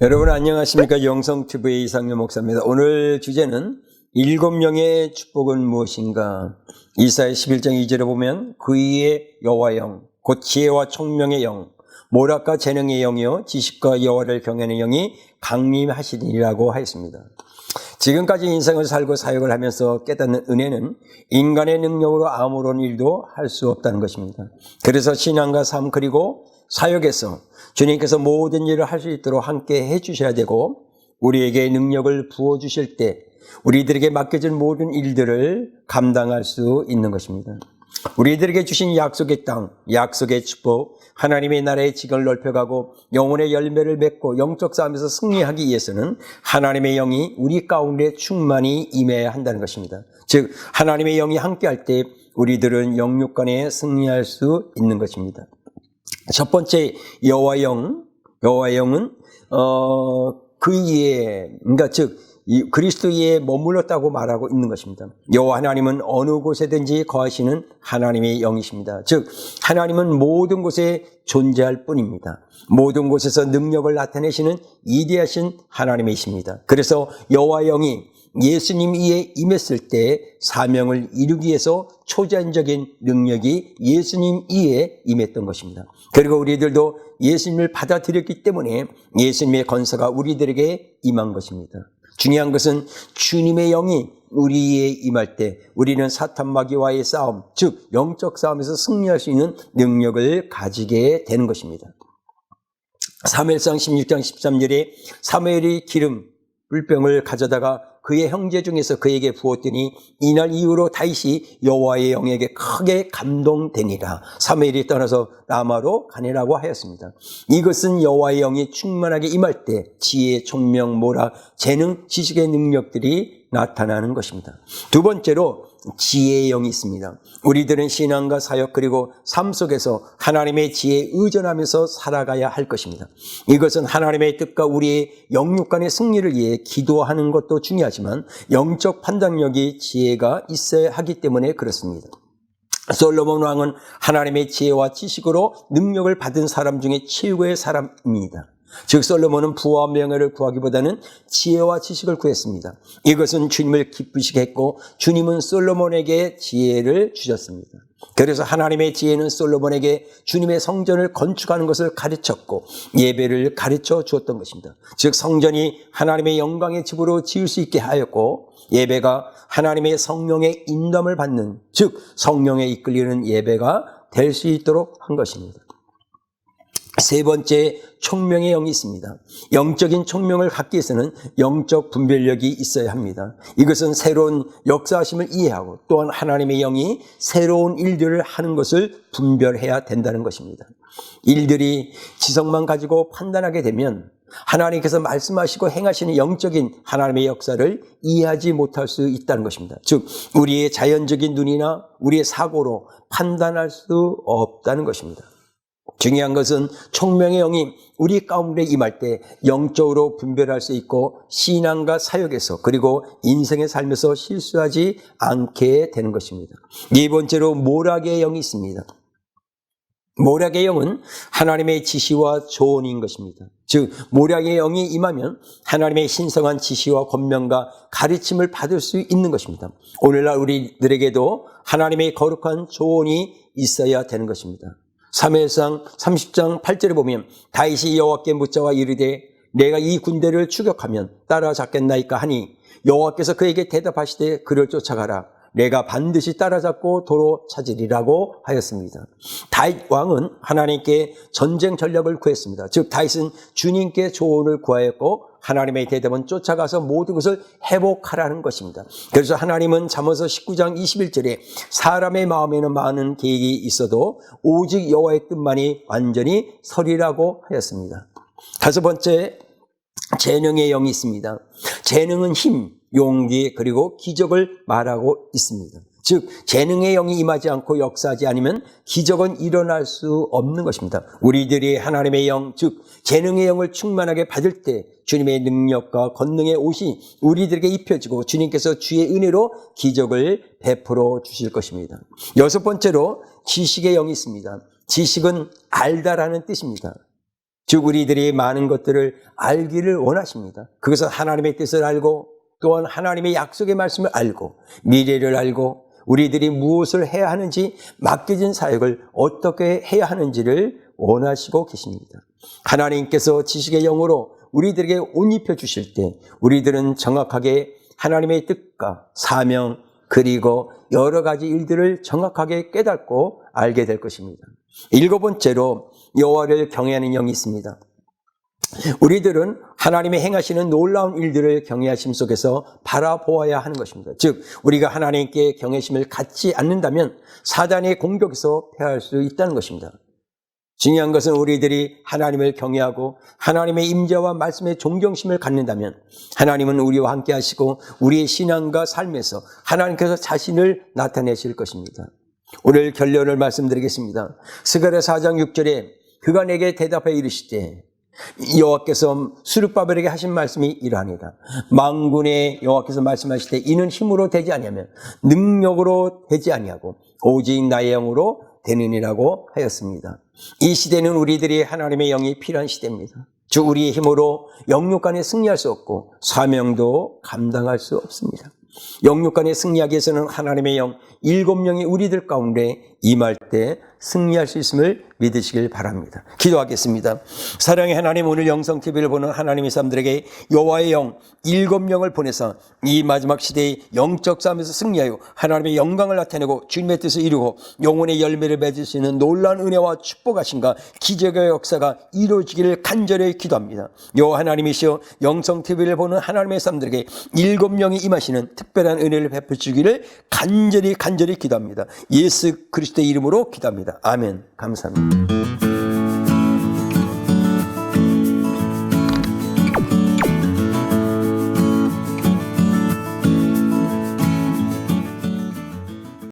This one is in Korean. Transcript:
여러분 안녕하십니까? 영성TV의 이상열 목사입니다. 오늘 주제는 7명의 축복은 무엇인가? 이사야 11장 2절에 보면 그의 여호와 영, 곧 지혜와 총명의 영, 모략과 재능의 영이요 지식과 여호와를 경외하는 영이 강림하시리라고 하였습니다. 지금까지 인생을 살고 사역을 하면서 깨닫는 은혜는 인간의 능력으로 아무런 일도 할 수 없다는 것입니다. 그래서 신앙과 삶 그리고 사역에서 주님께서 모든 일을 할 수 있도록 함께 해주셔야 되고, 우리에게 능력을 부어주실 때 우리들에게 맡겨진 모든 일들을 감당할 수 있는 것입니다. 우리들에게 주신 약속의 땅, 약속의 축복, 하나님의 나라의 지경을 넓혀가고 영혼의 열매를 맺고 영적 싸움에서 승리하기 위해서는 하나님의 영이 우리 가운데 충만히 임해야 한다는 것입니다. 즉 하나님의 영이 함께할 때 우리들은 영육간에 승리할 수 있는 것입니다. 첫 번째 여호와 영은 그의, 그러니까 즉 그리스도에 머물렀다고 말하고 있는 것입니다. 여호와 하나님은 어느 곳에든지 거하시는 하나님의 영이십니다. 즉 하나님은 모든 곳에 존재할 뿐입니다. 모든 곳에서 능력을 나타내시는 위대하신 하나님이십니다. 그래서 여호와 영이 예수님 위에 임했을 때 사명을 이루기 위해서 초자연적인 능력이 예수님 위에 임했던 것입니다. 그리고 우리들도 예수님을 받아들였기 때문에 예수님의 권세가 우리들에게 임한 것입니다. 중요한 것은 주님의 영이 우리에 임할 때 우리는 사탄 마귀와의 싸움, 즉 영적 싸움에서 승리할 수 있는 능력을 가지게 되는 것입니다. 사무엘상 16장 13절에 사무엘이 기름 물병을 가져다가 그의 형제 중에서 그에게 부었더니 이날 이후로 다윗이 여호와의 영에게 크게 감동되니라. 사무엘이 떠나서 라마로 가니라고 하였습니다. 이것은 여호와의 영이 충만하게 임할 때 지혜, 총명, 모략, 재능, 지식의 능력들이 나타나는 것입니다. 두 번째로 지혜의 영이 있습니다. 우리들은 신앙과 사역 그리고 삶 속에서 하나님의 지혜에 의존하면서 살아가야 할 것입니다. 이것은 하나님의 뜻과 우리의 영육간의 승리를 위해 기도하는 것도 중요하지만 영적 판단력이 지혜가 있어야 하기 때문에 그렇습니다. 솔로몬 왕은 하나님의 지혜와 지식으로 능력을 받은 사람 중에 최고의 사람입니다. 즉 솔로몬은 부와 명예를 구하기보다는 지혜와 지식을 구했습니다. 이것은 주님을 기쁘시게 했고 주님은 솔로몬에게 지혜를 주셨습니다. 그래서 하나님의 지혜는 솔로몬에게 주님의 성전을 건축하는 것을 가르쳤고 예배를 가르쳐 주었던 것입니다. 즉 성전이 하나님의 영광의 집으로 지을 수 있게 하였고 예배가 하나님의 성령의 인도함을 받는, 즉 성령에 이끌리는 예배가 될 수 있도록 한 것입니다. 세 번째, 총명의 영이 있습니다. 영적인 총명을 갖기 위해서는 영적 분별력이 있어야 합니다. 이것은 새로운 역사하심을 이해하고 또한 하나님의 영이 새로운 일들을 하는 것을 분별해야 된다는 것입니다. 일들이 지성만 가지고 판단하게 되면 하나님께서 말씀하시고 행하시는 영적인 하나님의 역사를 이해하지 못할 수 있다는 것입니다. 즉 우리의 자연적인 눈이나 우리의 사고로 판단할 수 없다는 것입니다. 중요한 것은 총명의 영이 우리 가운데 임할 때 영적으로 분별할 수 있고 신앙과 사역에서 그리고 인생의 삶에서 실수하지 않게 되는 것입니다. 네 번째로 모략의 영이 있습니다. 모략의 영은 하나님의 지시와 조언인 것입니다. 즉 모략의 영이 임하면 하나님의 신성한 지시와 권면과 가르침을 받을 수 있는 것입니다. 오늘날 우리들에게도 하나님의 거룩한 조언이 있어야 되는 것입니다. 사무엘상 30장 8절에 보면 다윗이 여호와께 묻자와 이르되 내가 이 군대를 추격하면 따라잡겠나이까 하니 여호와께서 그에게 대답하시되 그를 쫓아가라. 내가 반드시 따라잡고 도로 찾으리라고 하였습니다. 다윗 왕은 하나님께 전쟁 전략을 구했습니다. 즉 다윗은 주님께 조언을 구하였고 하나님의 대답은 쫓아가서 모든 것을 회복하라는 것입니다. 그래서 하나님은 잠언서 19장 21절에 사람의 마음에는 많은 계획이 있어도 오직 여호와의 뜻만이 완전히 서리라고 하였습니다. 다섯 번째, 재능의 영이 있습니다. 재능은 힘, 용기 그리고 기적을 말하고 있습니다. 즉 재능의 영이 임하지 않고 역사하지 않으면 기적은 일어날 수 없는 것입니다. 우리들이 하나님의 영, 즉 재능의 영을 충만하게 받을 때 주님의 능력과 권능의 옷이 우리들에게 입혀지고 주님께서 주의 은혜로 기적을 베풀어 주실 것입니다. 여섯 번째로 지식의 영이 있습니다. 지식은 알다라는 뜻입니다. 즉 우리들이 많은 것들을 알기를 원하십니다. 그것은 하나님의 뜻을 알고 또한 하나님의 약속의 말씀을 알고 미래를 알고 우리들이 무엇을 해야 하는지 맡겨진 사역을 어떻게 해야 하는지를 원하시고 계십니다. 하나님께서 지식의 영으로 우리들에게 옷 입혀 주실 때 우리들은 정확하게 하나님의 뜻과 사명 그리고 여러 가지 일들을 정확하게 깨닫고 알게 될 것입니다. 7번째로 여호와를 경외하는 영이 있습니다. 우리들은 하나님의 행하시는 놀라운 일들을 경외하심 속에서 바라보아야 하는 것입니다. 즉 우리가 하나님께 경외심을 갖지 않는다면 사단의 공격에서 패할 수 있다는 것입니다. 중요한 것은 우리들이 하나님을 경외하고 하나님의 임재와 말씀에 존경심을 갖는다면 하나님은 우리와 함께 하시고 우리의 신앙과 삶에서 하나님께서 자신을 나타내실 것입니다. 오늘 결론을 말씀드리겠습니다. 스가랴 4장 6절에 그가 내게 대답해 이르시되 여호와께서 스룹바벨에게 하신 말씀이 이러하니라. 만군의 여호와께서 말씀하실 때 이는 힘으로 되지 아니하며 능력으로 되지 아니하고 오직 나의 영으로 되느니라고 하였습니다. 이 시대는 우리들이 하나님의 영이 필요한 시대입니다. 즉 우리의 힘으로 영육간에 승리할 수 없고 사명도 감당할 수 없습니다. 영육간에 승리하기 위해서는 하나님의 영 7명이 우리들 가운데 임할 때 승리할 수 있음을 믿으시길 바랍니다. 기도하겠습니다. 사랑의 하나님, 오늘 영성TV를 보는 하나님의 사람들에게 여호와의 영 7명을 보내서 이 마지막 시대의 영적 싸움에서 승리하여 하나님의 영광을 나타내고 주님의 뜻을 이루고 영혼의 열매를 맺을 수 있는 놀라운 은혜와 축복하신가 기적의 역사가 이루어지기를 간절히 기도합니다. 여호와 하나님이시여 영성TV를 보는 하나님의 사람들에게 7명이 임하시는 특별한 은혜를 베풀주기를 간절히 기도합니다. 예수 그리스도의 이름으로 기도합니다. 아멘. 감사합니다.